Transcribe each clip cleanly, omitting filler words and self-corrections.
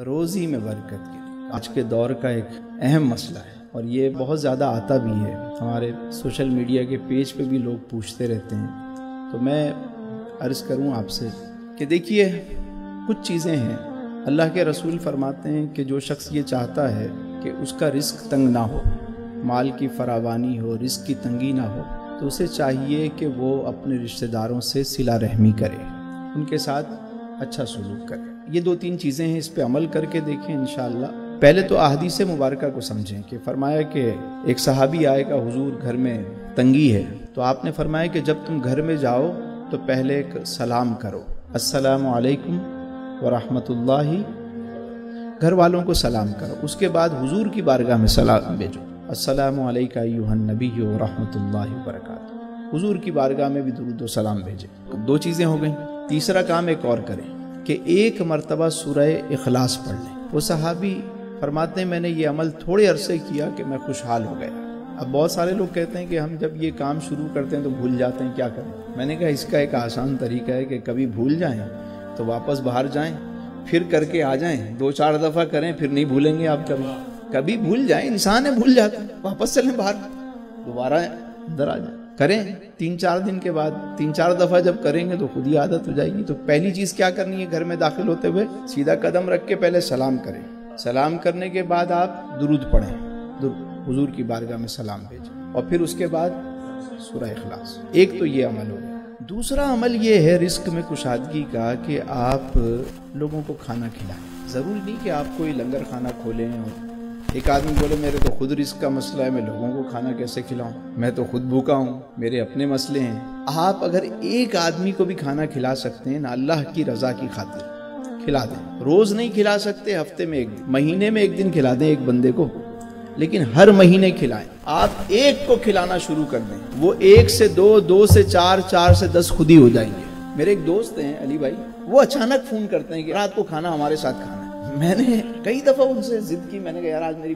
روزی میں برکت کے لیے آج کے دور کا ایک اہم مسئلہ ہے، اور یہ بہت زیادہ آتا بھی ہے، ہمارے سوشل میڈیا کے پیج پہ بھی لوگ پوچھتے رہتے ہیں۔ تو میں عرض کروں آپ سے کہ دیکھیے، کچھ چیزیں ہیں اللہ کے رسول فرماتے ہیں کہ جو شخص یہ چاہتا ہے کہ اس کا رزق تنگ نہ ہو، مال کی فراوانی ہو، رزق کی تنگی نہ ہو، تو اسے چاہیے کہ وہ اپنے رشتہ داروں سے صلہ رحمی کرے، ان کے ساتھ اچھا سلوک کرے۔ یہ دو تین چیزیں ہیں، اس پہ عمل کر کے دیکھیں انشاءاللہ۔ پہلے تو احادیث مبارکہ کو سمجھیں کہ فرمایا کہ ایک صحابی آئے گا، حضور گھر میں تنگی ہے، تو آپ نے فرمایا کہ جب تم گھر میں جاؤ تو پہلے ایک سلام کرو، السلام علیکم ورحمۃ اللہ، گھر والوں کو سلام کرو۔ اس کے بعد حضور کی بارگاہ میں سلام بھیجو، السلام علیکہ ایھا النبی ورحمۃ اللہ وبرکاتہ، حضور کی بارگاہ میں بھی درود و سلام بھیجے۔ دو چیزیں ہو گئیں۔ تیسرا کام ایک اور کریں کہ ایک مرتبہ سورہ اخلاص پڑھ لیں۔ وہ صحابی فرماتے ہیں میں نے یہ عمل تھوڑے عرصے کیا کہ میں خوشحال ہو گیا۔ اب بہت سارے لوگ کہتے ہیں کہ ہم جب یہ کام شروع کرتے ہیں تو بھول جاتے ہیں، کیا کریں؟ میں نے کہا اس کا ایک آسان طریقہ ہے کہ کبھی بھول جائیں تو واپس باہر جائیں، پھر کر کے آ جائیں، 2-4 دفعہ کریں، پھر نہیں بھولیں گے آپ کبھی بھول جائیں، انسان ہے بھول جاتا ہے، واپس چلیں باہر، دوبارہ اندر آ جائیں، کریں 3-4 دن کے بعد 3-4 دفعہ جب کریں گے تو خود ہی عادت ہو جائے گی۔ تو پہلی چیز کیا کرنی ہے، گھر میں داخل ہوتے ہوئے سیدھا قدم رکھ کے پہلے سلام کریں، سلام کرنے کے بعد آپ درود پڑھیں، حضور کی بارگاہ میں سلام بھیجیں، اور پھر اس کے بعد سورہ اخلاص۔ ایک تو یہ عمل ہو گیا۔ دوسرا عمل یہ ہے رزق میں کشادگی کا کہ آپ لوگوں کو کھانا کھلائیں۔ ضروری نہیں کہ آپ کوئی لنگر کھانا کھولیں اور ایک آدمی بولے میرے تو خود رزق کا مسئلہ ہے، میں لوگوں کو کھانا کیسے کھلاؤں، میں تو خود بھوکا ہوں، میرے اپنے مسئلے ہیں۔ آپ اگر ایک آدمی کو بھی کھانا کھلا سکتے ہیں نا، اللہ کی رضا کی خاطر کھلا دیں۔ روز نہیں کھلا سکتے، ہفتے میں 1 دن، مہینے میں 1 دن کھلا دیں ایک بندے کو، لیکن ہر مہینے کھلائیں۔ آپ ایک کو کھلانا شروع کر دیں، وہ 1 سے 2، 2 سے 4، 4 سے 10 خود ہی ہو جائیں گے۔ میرے ایک دوست ہیں علی بھائی، وہ اچانک فون کرتے ہیں کہ رات کو کھانا ہمارے ساتھ کھانا ہے۔ میں نے کئی دفعہ ان سے ضد کی، میں نے کہا یار آج میری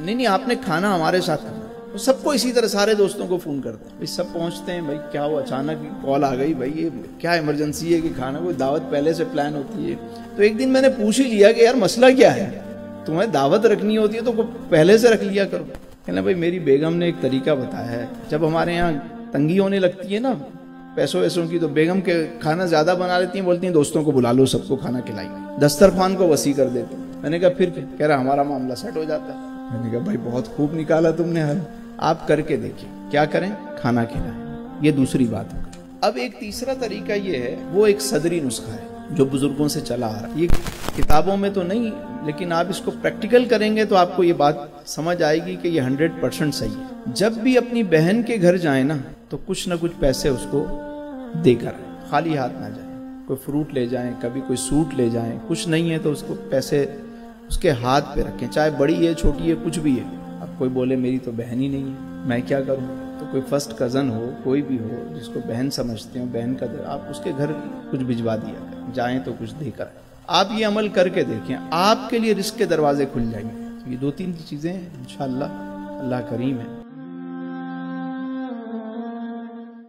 نہیں آپ نے کھانا ہمارے ساتھ کھانا۔ وہ سب کو اسی طرح سارے دوستوں کو فون کرتے ہیں، سب پہنچتے ہیں، بھائی کیا وہ اچانک کال آ گئی، بھائی یہ کیا ایمرجنسی ہے کہ کھانا، کوئی دعوت پہلے سے پلان ہوتی ہے۔ تو ایک دن میں نے پوچھ ہی لیا کہ یار مسئلہ کیا ہے، تمہیں دعوت رکھنی ہوتی ہے تو پہلے سے رکھ لیا کرو۔ کہنا بھائی میری بیگم نے ایک طریقہ بتایا ہے، جب ہمارے یہاں تنگی ہونے لگتی ہے نا پیسوں ویسوں کی، تو بیگم کے کھانا زیادہ بنا لیتی ہیں، بولتی ہیں دوستوں کو بلا لو، سب کو کھانا کھلائی، دسترخوان کو وسیع کر دیتی ہیں۔ میں نے کہا پھر کہہ رہا ہمارا معاملہ سیٹ ہو جاتا ہے۔ میں نے کہا بھائی بہت خوب نکالا تم نے حل، آپ کر کے دیکھیں کیا کریں، کھانا کھلائیں۔ یہ دوسری بات ہے۔ اب ایک تیسرا طریقہ یہ ہے، وہ ایک صدری نسخہ ہے جو بزرگوں سے چلا آ رہا ہے، یہ کتابوں میں تو نہیں، لیکن آپ اس کو پریکٹیکل کریں گے تو آپ کو یہ بات سمجھ آئے گی کہ یہ 100% صحیح ہے۔ جب بھی اپنی بہن کے گھر جائیں نا تو کچھ نہ کچھ پیسے اس کو دے کر خالی ہاتھ نہ جائیں، کوئی فروٹ لے جائیں، کبھی کوئی سوٹ لے جائیں، کچھ نہیں ہے تو اس کو پیسے اس کے ہاتھ پہ رکھیں، چاہے بڑی ہے چھوٹی ہے کچھ بھی ہے۔ اب کوئی بولے میری تو بہن ہی نہیں ہے، میں کیا کروں؟ تو کوئی فرسٹ کزن ہو، کوئی بھی ہو جس کو بہن سمجھتے ہو، بہن کا آپ اس کے گھر کچھ بھجوا دیا کریں، جائیں تو کچھ دے کر۔ آپ یہ عمل کر کے دیکھیں، آپ کے لیے رزق کے دروازے کھل جائیں گے۔ یہ 2-3 چیزیں انشاءاللہ، اللہ کریم ہے۔